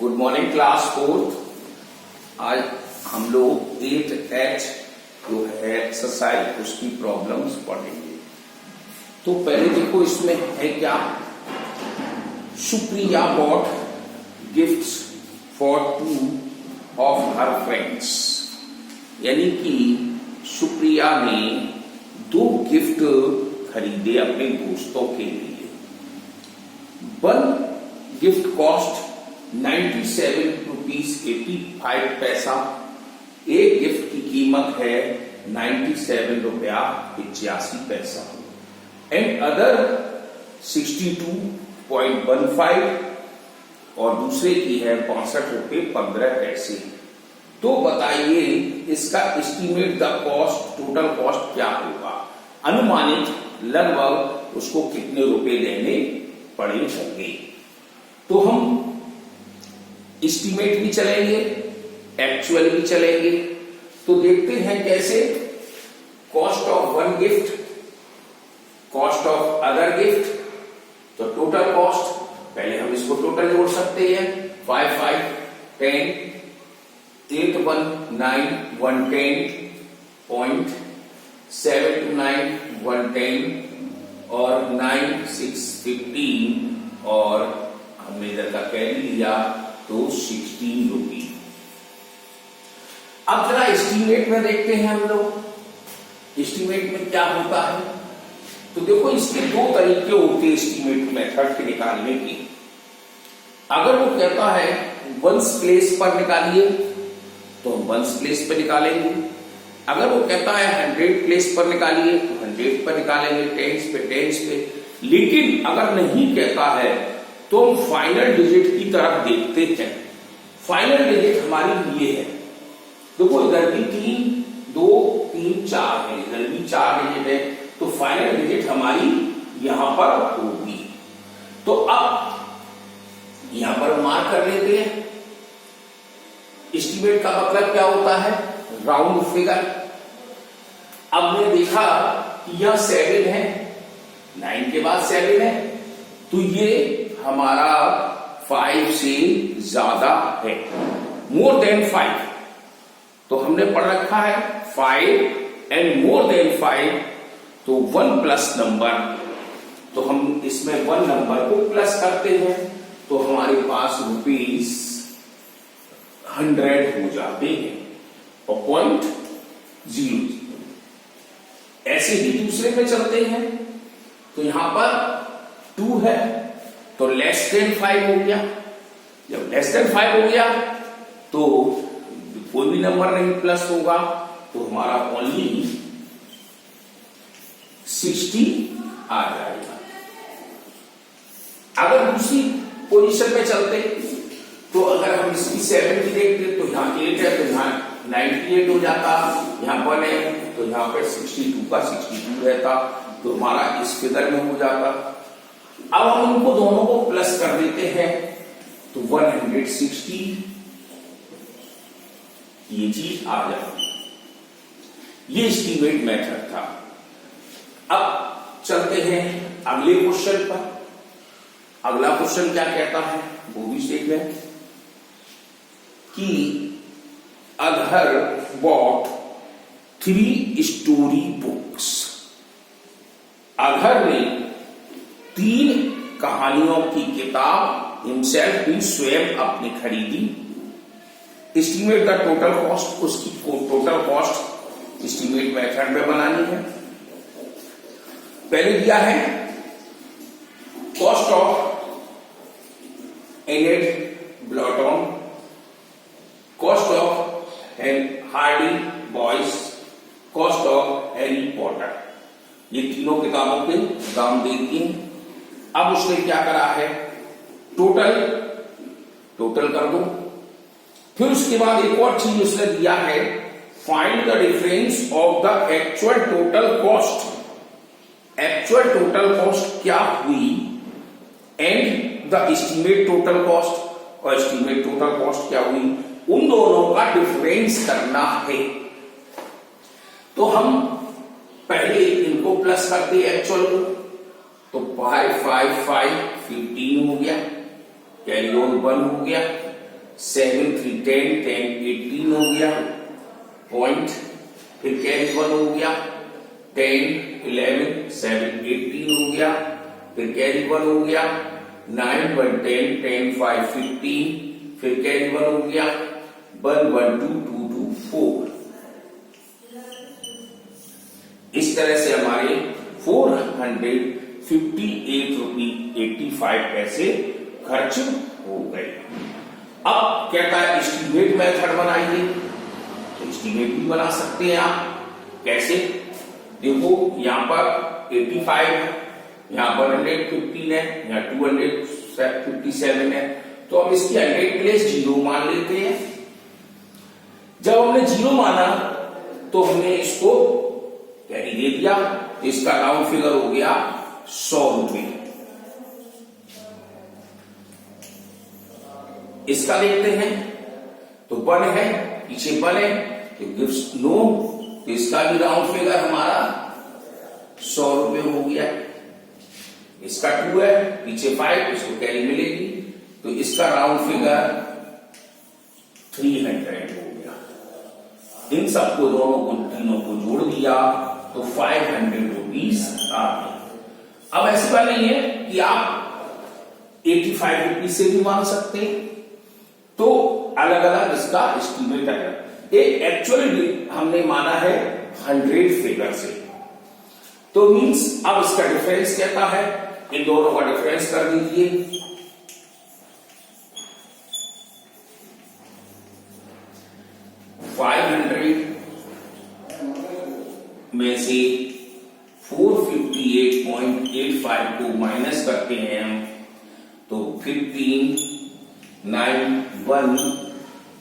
Good morning class 4। आज हम लोग 8H जो है एक्सरसाइज उसकी प्रॉब्लम्स पढ़ेंगे। तो पहले देखो इसमें है क्या, Supriya bought gifts for 2 of her friends, यानी कि सुप्रिया ने 2 गिफ्ट खरीदे अपने दोस्तों के लिए। 1 गिफ्ट कॉस्ट 97 रुपीज 85 पैसा, एक गिफ्ट की कीमत है 97 रुपया 85 पैसा एंड अदर 62.15 और दूसरे की है 62 रुपये 15 पैसे। तो बताइए इसका estimate the cost, total cost क्या होगा, अनुमानित लगभग उसको कितने रुपए देने पड़े होंगे। तो हम एस्टिमेट भी चलेंगे, एक्चुअल भी चलेंगे। तो देखते हैं कैसे। Cost of 1 gift, cost of other gift, तो टोटल कॉस्ट पहले हम इसको टोटल जोड़ सकते हैं। 5 5 10 8 1 9 110 पॉइंट 7 2 9 110 और 9 6 15 और हमने इधर का कैरी लिया तो 16 रुपीज। अब जरा एस्टिमेट में देखते हैं हम लोग एस्टिमेट में क्या होता है। तो देखो इसके 2 तरीके होते हैं एस्टिमेट मेथड के निकालने की। अगर वो कहता है वंस प्लेस पर निकालिए तो हम वंस प्लेस पर निकालेंगे। अगर वो कहता है 100 प्लेस पर निकालिए तो 100 पर निकालेंगे, टेंस पे टेंस पे। लेकिन अगर नहीं कहता है तो हम फाइनल डिजिट की तरफ देखते हैं। फाइनल डिजिट हमारी ये है, देखो इधर भी 3 2 3 4 है, इधर भी 4 डिजिट है, तो फाइनल डिजिट हमारी यहां पर होगी। तो अब यहां पर मार्क कर लेते हैं। एस्टिमेट का मतलब क्या होता है, राउंड फिगर। अब मैंने देखा कि यह 7 है, 9 के बाद 7 है, तो ये हमारा 5 से ज्यादा है, मोर देन 5। तो हमने पढ़ रखा है 5 एंड मोर देन 5, तो 1 प्लस नंबर, तो हम इसमें 1 नंबर को प्लस करते हैं तो हमारे पास रुपीज 100 हो जाते हैं और 0.0। ऐसे ही दूसरे में चलते हैं। तो यहां पर 2 है तो लेस देन 5 हो गया। जब लेस देन 5 हो गया तो कोई भी नंबर नहीं प्लस होगा, तो हमारा ओनली 60 आ जाएगा। अगर दूसरी पोजीशन में चलते तो अगर हम इसकी 7 की देखते तो यहाँ 8 है तो यहाँ 98 हो जाता, यहाँ 1 है तो यहाँ पर 62 का 62 रहता, तो हमारा इस फिगर में हो जाता। अब हम उनको दोनों को प्लस कर देते हैं तो 160 ये चीज आ जाती। ये एस्टिमेट मेथड था। अब चलते हैं अगले क्वेश्चन पर। अगला क्वेश्चन क्या कहता है वो भी देख लें कि अधर बॉट 3 स्टोरी बुक्स। अधर ने 3 कहानियों की किताब हिमसेल्फ भी स्वयं अपनी खरीदी। एस्टिमेट द टोटल कॉस्ट, उसकी टोटल कॉस्ट एस्टिमेट मेथड में बनानी है। पहले दिया है cost of Enid Blyton, cost of Hardy Boys, cost of Harry Potter. ये तीनों किताबों के दाम दे दिए। अब उसने क्या करा है, टोटल कर दो। फिर उसके बाद एक और चीज उसने दिया है, find the difference of the actual total cost. Actual total cost क्या हुई and the estimate total cost, और एस्टिमेट टोटल कॉस्ट क्या हुई, उन दोनों का डिफरेंस करना है। तो हम पहले इनको प्लस करते हैं एक्चुअल को, तो 5 5 5 15 हो गया, कैरी ऑन 1 हो गया, 7 3 10 10 18 हो गया पॉइंट, फिर कैरी 1 हो गया 10 11 7 18 हो गया, फिर कैरी 1 हो गया 9 1 10 10 5 15, फिर कैरी 1 हो गया 1 1 2 2 2 4। इस तरह से हमारे 458 रुपी 85 पैसे खर्च हो गए। अब कहता है एस्टीमेट मेथड बनाइए, तो एस्टीमेट भी बना सकते हैं आप। कैसे? देखो यहां पर 85 है, यहां पर 115 है, यहां 257 है, तो हम इसकी 100 प्लेस 0 मान लेते हैं। जब हमने 0 माना तो हमने इसको कैरी दे दिया, तो इसका राउंड फिगर हो गया 100 रुपए। इसका देखते हैं तो 1 है, पीछे 1 है तो गिव्स नो, तो इसका भी राउंड फिगर हमारा 100 रुपए हो गया। इसका 2 है, पीछे 5, इसको कैरी मिलेगी, तो इसका राउंड फिगर 300 हो गया। इन सबको दोनों को तीनों को जोड़ दिया तो 500 रुपीज आ गए। अब ऐसी बात नहीं है कि आप 85 रुपीज से भी मान सकते हैं, तो अलग अलग इसका एस्टीमेट आएगा। एक्चुअली हमने माना है 100 फिगर से, तो मींस अब इसका डिफरेंस कहता है, इन दोनों का डिफरेंस कर दीजिए। में से 458.85 को माइनस करते हैं हम, तो 15 9 1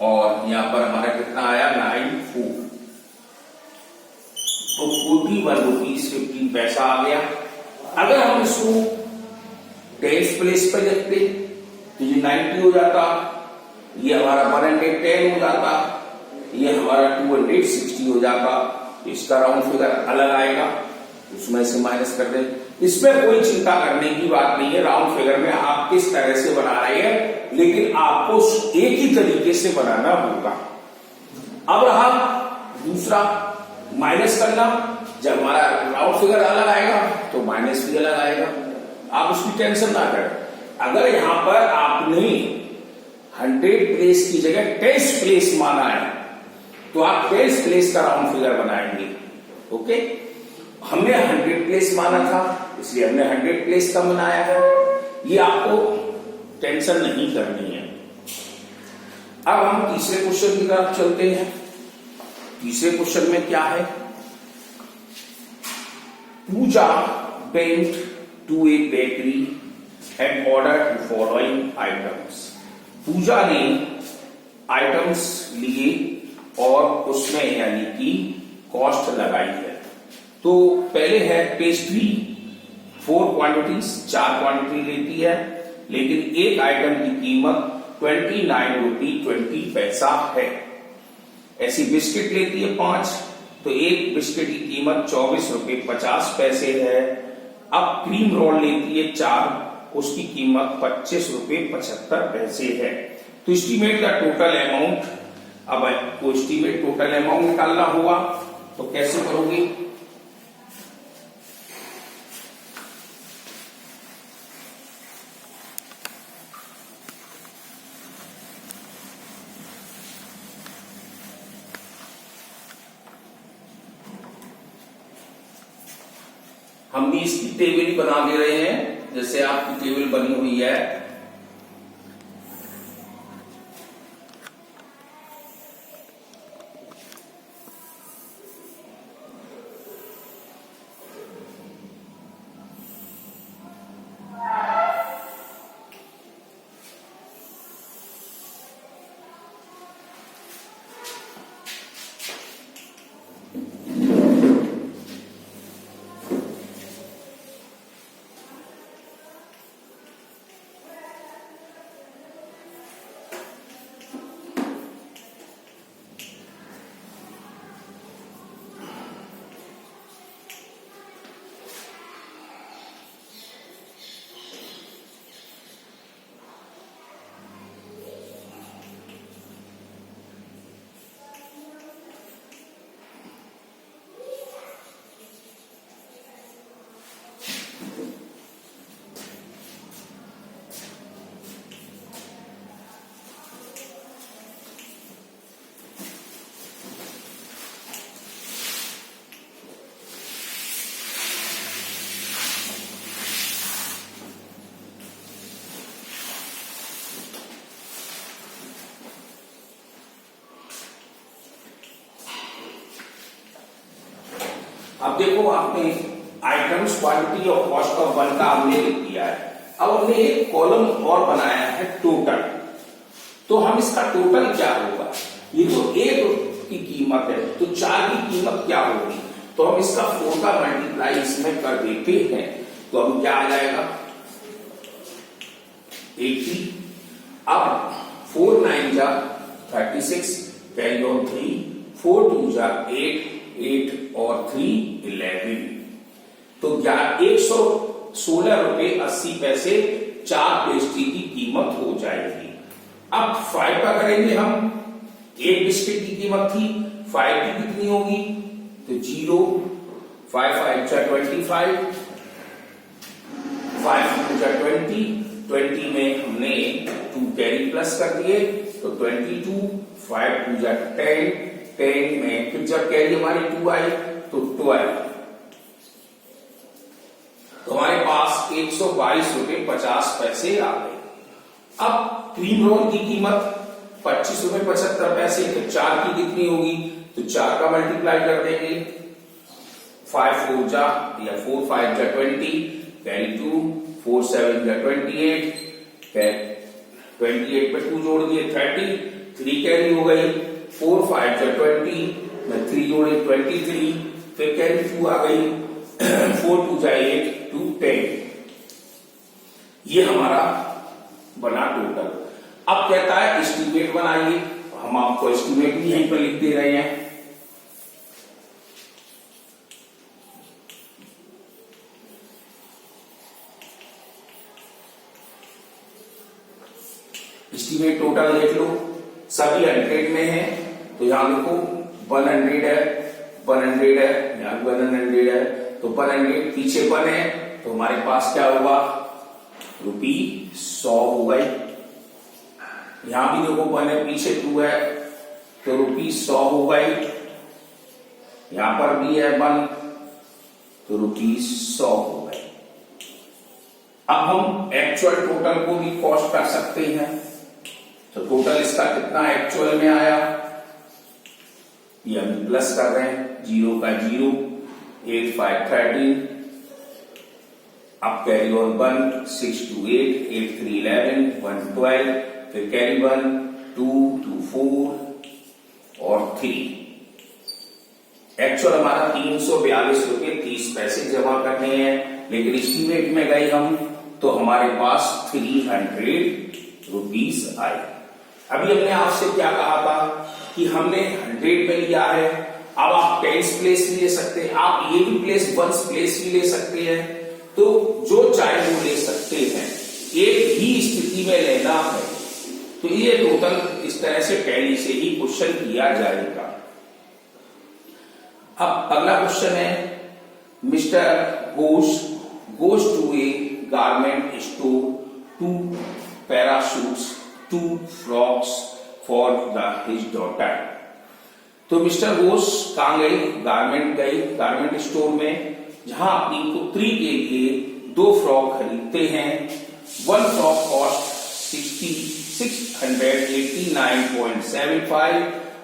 और यहां पर हमारा कितना आया 9 4, तो 41 रुपीज 15 पैसा आ गया। अगर हम इसको 10 प्लेस पर रखते तो ये 90 हो जाता, ये हमारा 110 हो जाता, ये हमारा 260 हो जाता, इसका राउंड फिगर अलग आएगा, उसमें से माइनस कर दें। इसमें कोई चिंता करने की बात नहीं है, राउंड फिगर में आप किस तरह से बना रहे हैं, लेकिन आपको एक ही तरीके से बनाना होगा। अब रहा दूसरा माइनस करना, जब हमारा राउंड फिगर अलग आएगा तो माइनस भी अलग आएगा, आप उसकी टेंशन ना करें। अगर यहां पर आपने 100 प्लेस की जगह 10 प्लेस माना है, तो आप 10 प्लेस का राउंड फिगर बनाएंगे। ओके, हमने 100 प्लेस माना था, इसलिए हमने 100 प्लेस का बनाया है, ये आपको टेंशन नहीं करनी है। अब हम तीसरे क्वेश्चन की तरफ चलते हैं। तीसरे क्वेश्चन में क्या है? पूजा went to a bakery and ordered the following items. पूजा ने आइटम्स लिए और उसमें यानी कि कॉस्ट लगाई है। तो पहले है पेस्ट्री, 4 क्वांटिटीज, 4 क्वांटिटी लेती है, लेकिन एक आइटम की कीमत 29 रुपी 20 पैसा है। ऐसी बिस्किट लेती है 5, तो एक बिस्किट की कीमत 24 रुपए 50 पैसे है। अब क्रीम रोल लेती है 4, उसकी कीमत 25 रुपए 75 पैसे है। तो एस्टीमेट का टोटल अमाउंट, अब आपको एस्टीमेट टोटल अमाउंट निकालना होगा, तो कैसे करोगे? हम भी इसकी टेबल ही बना दे रहे हैं, जैसे आपकी टेबल बनी हुई है। अब देखो आपने आइटम्स क्वांटिटी और कॉस्ट ऑफ वन का हमने लिख दिया है। अब हमने एक कॉलम और बनाया है टोटल। तो हम इसका टोटल क्या होगा, ये तो एक की कीमत है तो 4 की कीमत क्या होगी, तो हम इसका 4 का मल्टीप्लाई इसमें कर देते हैं तो अब क्या आ जाएगा 80। अब 4 9 जा 36, कैरी ऑन 3, 4 2 जा 8, 8 और 3 11। तो 116 रुपए 80 पैसे 4 पेस्ट्री की कीमत हो जाएगी। अब 5 का करेंगे हम, एक बिस्किट की कीमत थी 5 की कितनी होगी, तो 0, 5 5 जा 25, 5 2 जा 20, 20 में हमने 2 कैरी प्लस कर दिए तो 22, 5 2 जा 10, 10 में फिर जब कैरी हमारी 2 आई तो 12, तो हमारे पास 122 रुपए 50 पैसे आ गए। अब क्रीम रोल की कीमत 25 रुपए 75 पैसे, तो 4 की कितनी होगी, तो 4 का मल्टीप्लाई कर देंगे, 5 4 जा या 4 5 जा 20, कैरी 2, 4 7 जा 28, 28 पे 2 जोड़ दिए 30, 3 कैरी हो गई, 4 5 जा 20 में 3 जोड़े 23, फिर कैरी 2 आ गई 4 2 जा 8, 2 10। ये हमारा बना टोटल। अब कहता है एस्टीमेट बनाइए, हम आपको एस्टीमेट भी यहीं पर लिख दे रहे हैं। एस्टीमेट टोटल देख लो, सभी 100 में है तो यहां देखो 100 है, 100 है, यहां 100 है तो 100 पीछे 1 है तो हमारे पास क्या होगा ₹100 हो गए। यहां भी देखो 1 है पीछे 2 है तो ₹100 हो गए, यहां पर भी है 1 तो ₹100 हो गए। अब हम एक्चुअल टोटल को भी कॉस्ट कर सकते हैं, तो टोटल इसका कितना एक्चुअल में आया, ये हम प्लस कर रहे हैं, 0 का 0, 8 5 13, अब कैरी ऑन 1, 6 2 8, 8 3 11, 1 12, फिर कैरी 1, 2 2 4 और 3। एक्चुअल हमारा 342 रुपए 30 पैसे जमा करने हैं, लेकिन एस्टीमेट में गए हम तो हमारे पास 300 रुपीस आए। अभी हमने आपसे क्या कहा था कि हमने 100 पे लिया है, अब आप 10 प्लेस भी ले सकते हैं, आप ये भी प्लेस 1 प्लेस भी ले सकते हैं, तो जो चाहे वो ले सकते हैं, एक ही स्थिति में लेना है। तो ये टोटल इस तरह से पहले से ही क्वेश्चन किया जाएगा। अब अगला क्वेश्चन है, mister Ghosh goes to a garment store, 2 parachutes, 2 frocks for his daughter। तो मिस्टर घोष कहां गई, गारमेंट स्टोर में, जहां अपनी पुत्री के लिए 2 फ्रॉक खरीदते हैं। 1 frock cost 689.75,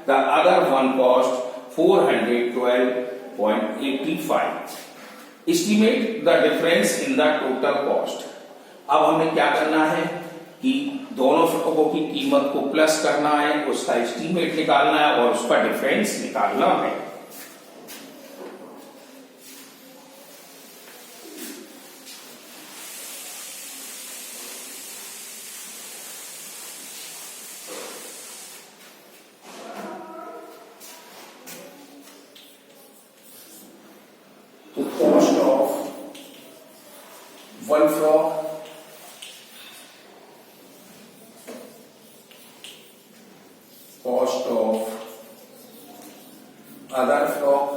the other 1 cost 412.85। Estimate the difference in the total cost. अब हमें क्या करना है कि दोनों फ्रॉकों की कीमत को प्लस करना है, उसका एस्टिमेट निकालना है और उसका डिफरेंस निकालना है। तो cost of 1 frock, cost of other flock,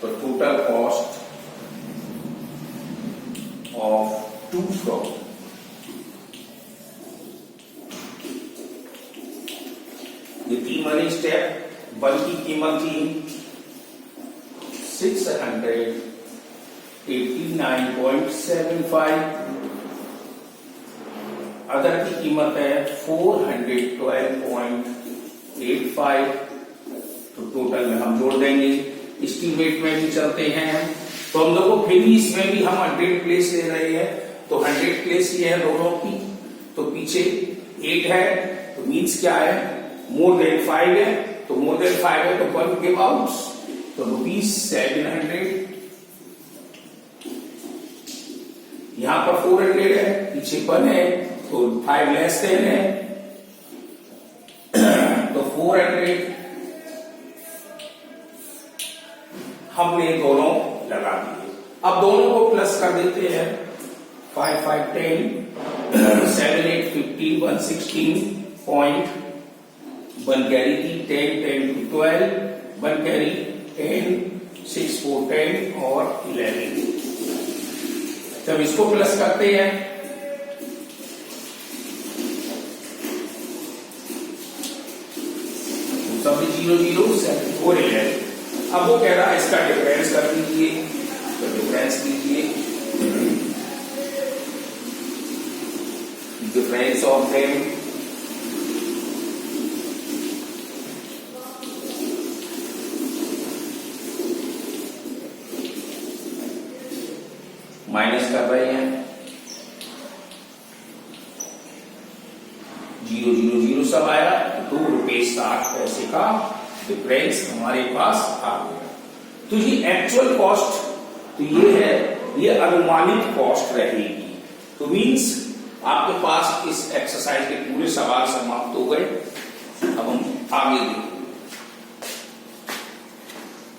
the total cost of 2 flock। ये 3 मनी स्टेप, 1 की कीमत थी 689.75, अदर की कीमत है 412.85, तो टोटल में हम जोड़ देंगे। एस्टीमेट में भी चलते हैं, तो हम लोगों फिर भी इसमें भी हम 100 प्लेस ले रहे हैं, तो 100 प्लेस ये है दोनों की, तो पीछे 8 है, तो मीन्स क्या है, मोर देन 5 है, तो मोर देन 5 है तो 1 गिव आउट, तो ₹700। यहां पर 400 है, पीछे 1 है, तो 5 लेस देन है, तो 400 हमने दोनों लगा दिए। अब दोनों को प्लस कर देते हैं, 5 5 10, 7 8 15, 116 पॉइंट, 1 कैरी की 10 10 to 12, 1 कैरी 10, 6 4 10 और 11। जब इसको प्लस करते हैं तो सब 0 0 7 4 11। अब वो कह रहा है इसका डिफरेंस कर दीजिए, तो डिफरेंस लीजिए, डिफरेंस ऑफ देम, माइनस कर रहे हैं, 0 0 0 सब आया, तो ₹2.60 का डिफरेंस हमारे पास आ गया। तो ये एक्चुअल कॉस्ट, तो ये है, ये अनुमानित कॉस्ट रहेगी। तो मीन्स आपके पास इस एक्सरसाइज के पूरे सवाल समाप्त हो गए। अब हम आगे देखते हैं।